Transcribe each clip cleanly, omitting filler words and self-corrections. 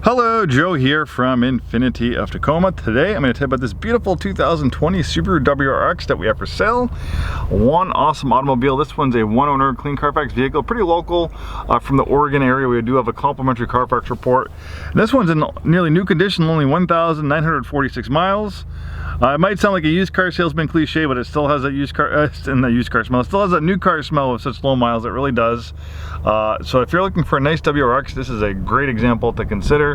Hello, Joe here from Infiniti of Tacoma. Today I'm going to tell you about this beautiful 2020 Subaru WRX that we have for sale. One awesome automobile. This one's a one-owner clean Carfax vehicle, pretty local from the Oregon area. We do have a complimentary Carfax report. And this one's in nearly new condition, only 1,946 miles. It might sound like a used car salesman cliche, but it still has a used car smell. It still has a new car smell with such low miles. It really does. So if you're looking for a nice WRX, this is a great example to consider.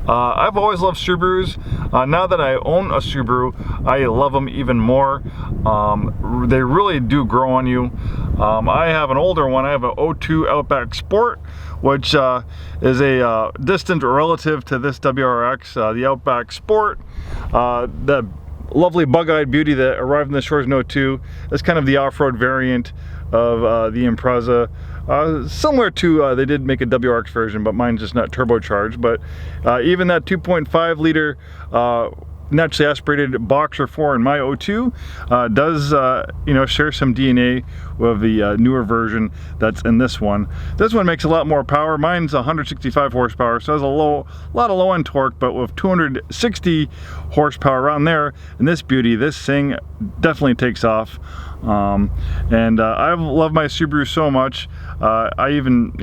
I've always loved Subarus. Now that I own a Subaru, I love them even more. They really do grow on you. I have an older one. I have an 02 Outback Sport, which is a distant relative to this WRX. The Outback Sport, the lovely bug-eyed beauty that arrived in the shores in 02, is kind of the off-road variant of the Impreza. Similar to, they did make a WRX version, but mine's just not turbocharged. But even that 2.5 liter naturally aspirated Boxer 4 in my 02 does share some DNA with the newer version that's in this one. This one makes a lot more power. Mine's 165 horsepower, so it has a lot of low end torque, but with 260 horsepower around there, and this beauty, this thing definitely takes off. I love my Subaru so much. I even,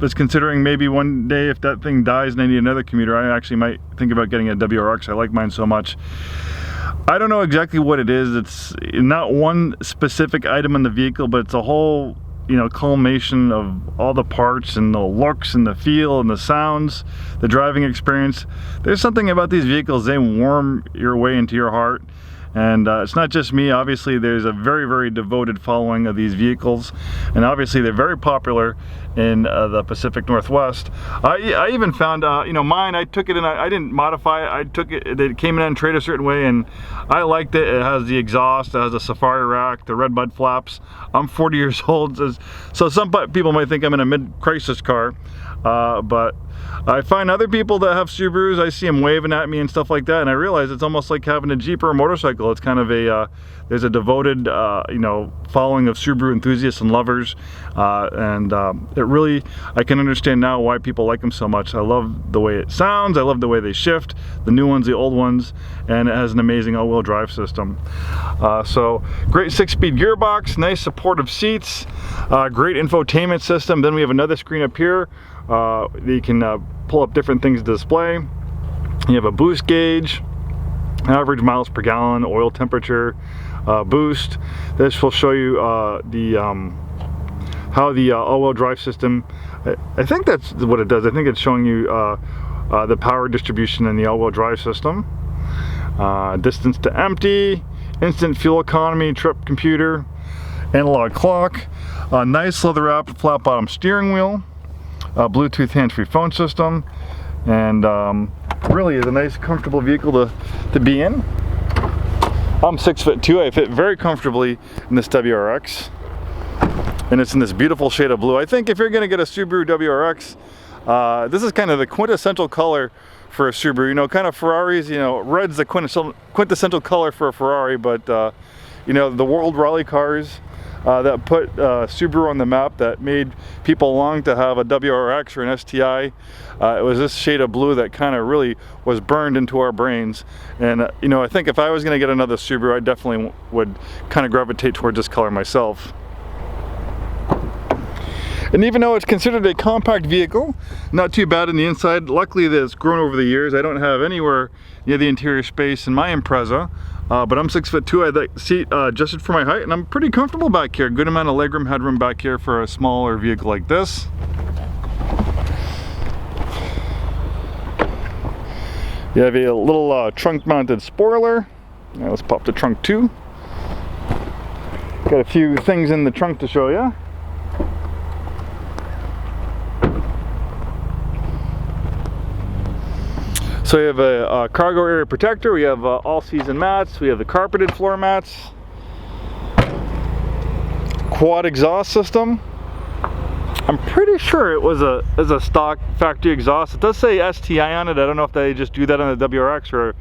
was considering maybe one day if that thing dies and I need another commuter, I actually might think about getting a WRX. I like mine so much. I don't know exactly what it is. It's not one specific item in the vehicle, but it's a whole, culmination of all the parts and the looks and the feel and the sounds, the driving experience. There's something about these vehicles, they warm your way into your heart. And it's not just me. Obviously there's a very, very devoted following of these vehicles, and obviously they're very popular in the Pacific Northwest. I even found, mine, I took it and I didn't modify it. I took it, it came in and trade a certain way, and I liked it. It has the exhaust, it has a safari rack, the red mud flaps. I'm 40 years old, so some people might think I'm in a mid-crisis car, but I find other people that have Subarus, I see them waving at me and stuff like that, and I realize it's almost like having a Jeep or a motorcycle. It's kind of a, there's a devoted, following of Subaru enthusiasts and lovers, it really, I can understand now why people like them so much. I love the way it sounds, I love the way they shift, the new ones, the old ones, and it has an amazing all-wheel drive system. So great 6-speed gearbox, nice supportive seats, great infotainment system. Then we have another screen up here. You can pull up different things to display. You have a boost gauge, average miles per gallon, oil temperature, boost. This will show you how the all-wheel drive system, I think that's what it does. I think it's showing you the power distribution in the all-wheel drive system. Distance to empty, instant fuel economy, trip computer, analog clock, nice leather-wrapped flat bottom steering wheel, Bluetooth hands-free phone system, and really is a nice comfortable vehicle to be in. I'm 6'2", I fit very comfortably in this WRX, and it's in this beautiful shade of blue. I think if you're going to get a Subaru WRX, this is kind of the quintessential color for a Subaru. Kind of Ferraris, red's the quintessential color for a Ferrari, but the World Rally cars that put Subaru on the map, that made people long to have a WRX or an STI. It was this shade of blue that kind of really was burned into our brains. And I think if I was going to get another Subaru, I definitely would kind of gravitate towards this color myself. And even though it's considered a compact vehicle, not too bad in the inside. Luckily that's grown over the years. I don't have anywhere near the interior space in my Impreza. But I'm 6'2". I have the seat adjusted for my height, and I'm pretty comfortable back here. Good amount of legroom, headroom back here for a smaller vehicle like this. You have a little trunk-mounted spoiler. Now let's pop the trunk too. Got a few things in the trunk to show you. So we have a cargo area protector, we have all-season mats, we have the carpeted floor mats, quad exhaust system. I'm pretty sure it was a stock factory exhaust. It does say STI on it. I don't know if they just do that on the WRX, or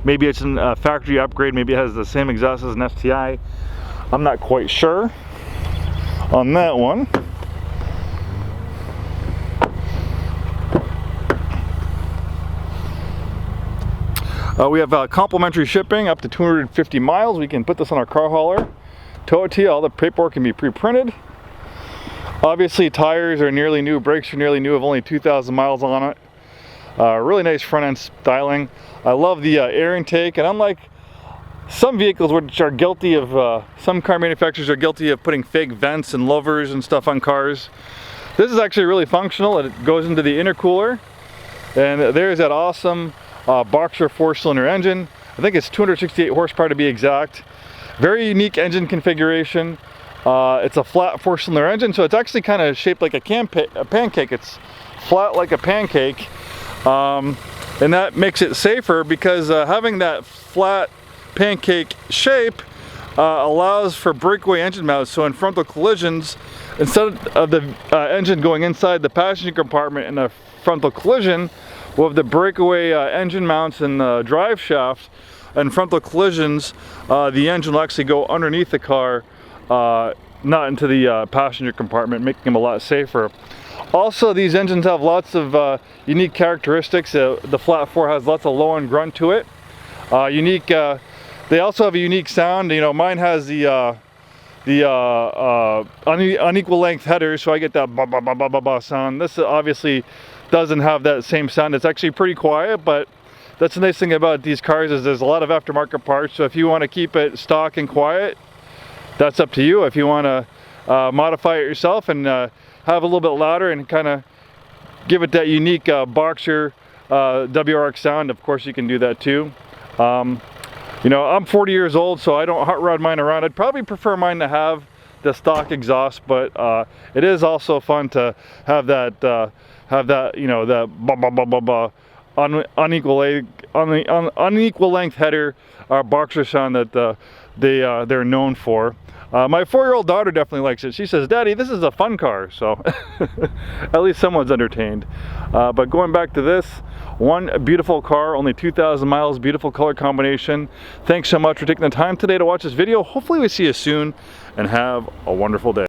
maybe it's a factory upgrade. Maybe it has the same exhaust as an STI. I'm not quite sure on that one. We have complimentary shipping up to 250 miles. We can put this on our car hauler, tow it to you. All the paperwork can be pre-printed. Obviously tires are nearly new, brakes are nearly new, have only 2,000 miles on it. Really nice front end styling. I love the air intake, and unlike some vehicles which are guilty of, some car manufacturers are guilty of putting fake vents and louvers and stuff on cars, this is actually really functional. It goes into the intercooler, and there's that awesome boxer 4-cylinder engine. I think it's 268 horsepower to be exact. Very unique engine configuration. It's a flat 4-cylinder engine, so it's actually kind of shaped like a pancake. It's flat like a pancake, and that makes it safer because having that flat pancake shape allows for breakaway engine mounts. So in frontal collisions, instead of the engine going inside the passenger compartment in a frontal collision, we'll have the breakaway engine mounts in the drive shaft. And frontal collisions, the engine will actually go underneath the car, not into the passenger compartment, making them a lot safer. Also, these engines have lots of unique characteristics. The flat 4 has lots of low end grunt to it. They also have a unique sound. You know, mine has the unequal length header, so I get that ba ba ba ba ba ba sound. This obviously doesn't have that same sound. It's actually pretty quiet, but that's the nice thing about these cars is there's a lot of aftermarket parts. So if you want to keep it stock and quiet, that's up to you. If you want to modify it yourself and have a little bit louder and kind of give it that unique boxer WRX sound, of course you can do that too. You know, I'm 40 years old, so I don't hot rod mine around. I'd probably prefer mine to have the stock exhaust, but it is also fun to have that you know, that ba ba ba ba ba unequal length header boxer sound that they're known for. My 4-year-old daughter definitely likes it. She says, "Daddy, this is a fun car," so at least someone's entertained. But going back to this, one beautiful car, only 2,000 miles, beautiful color combination. Thanks so much for taking the time today to watch this video. Hopefully we see you soon, and have a wonderful day.